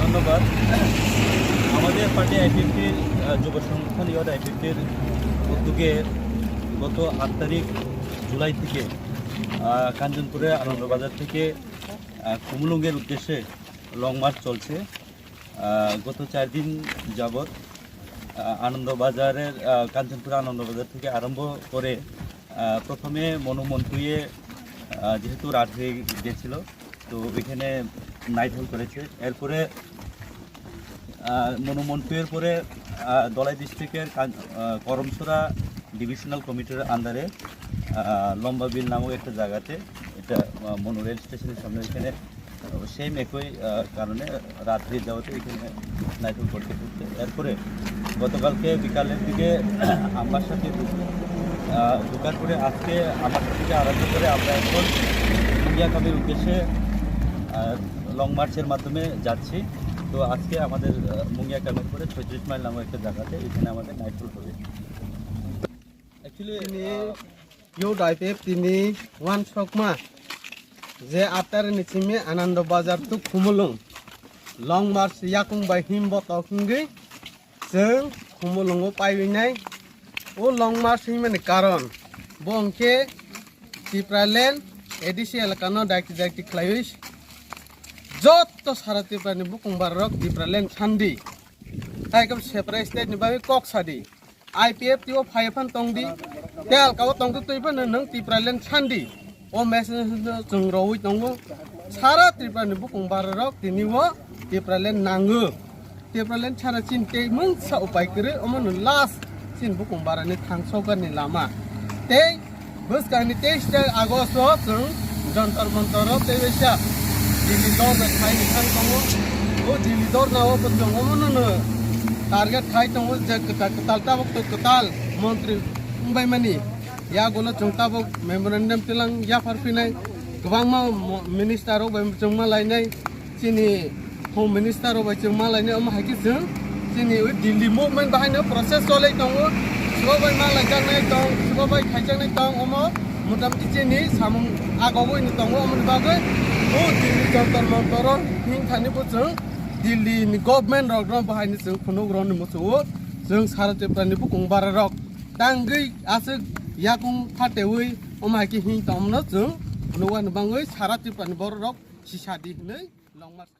ধন্যবাদ। আমাদের পার্টি আইপিএফটির যুব সংগঠন আইপিএফটির উদ্যোগে গত 8 তারিখ জুলাই থেকে কাঞ্চনপুরে আনন্দবাজার থেকে কুমলুঙ্গের উদ্দেশ্যে লং মার্চ চলছে। গত 4 দিন যাবৎ আনন্দবাজারের কাঞ্চনপুরে আনন্দবাজার থেকে আরম্ভ করে প্রথমে মনুমন্টুয়ে যেহেতু রাত হয়ে গিয়েছিল, তো ওইখানে নাইট হল করেছে। এরপরে মনুমন্টুয়ের পরে দলাই ডিস্ট্রিক্টের করমসরা ডিভিশনাল কমিটির আন্ডারে লম্বা বিল নামক একটা জায়গাতে, এটা মনু রেল স্টেশনের সামনে, এখানে সেম একই কারণে রাত হয়ে যাওয়াতে এখানে নাইট হল করতে করতে এরপরে গতকালকে বিকালের দিকে আমার সাথে ঢোকার পরে আজকে আমার থেকে আরম্ভ করে আমরা এখন ইন্ডিয়া কাপের উদ্দেশ্যে লং মার্চের মাধ্যমে যাচ্ছি। তো আজকে আমাদের মুঙ্গিয়া ক্যাম্পের পরে 36 মাইল নামক একটা জায়গাতে এখানে আমাদের নাইট হল হবে। Actually, youth IPF tini one sokma je after nichime Anand Bazar to Kumulung long march yakung by him bot talking jeng Kumulung pai winai o long march himane karon bongke tipralen edisial kano dakti klaish jotto sarati pani bukung barok tipralen chandi hai kam separate state ni bawi kok sadi IPF tiwo phaifan tongdi tel kaw tong tu tuipan nang tipralen chandi o message jeng rowi tongo sara tiprani bukung barok tiniwo tipralen nangu tipralen chara chin te mung sa upai kere omon last chin bukung barani thangsokan ni lama te bus kani 23 August jeng jantar mantar te besya dili dor na thai ni thang tongo o dili dor na o pajong omon no target khai tongo je ketal tabok to ketal mantri umbai mani ya golo chungtabok memorandum tilang ya farfinai gobangma minister ro bai chungma lainai chini home minister ro bai chungma lainai am haki jeng chini Delhi movement bahai no process solai tongo so bai ma lajang nai tong so bai khaijang nai tong omo motamti chini samung agogoi ni tongo amon bagai o Delhi jantar mantar hing thani bo jeng Delhi ni government rok ron bahai ni jeng phunuk ron ni musu jeng sarate prani bukung bararok tanggei asuk yakung phateui omaki hing tomno jeng nuwan bangoi sarate prani borok sisadi nei long march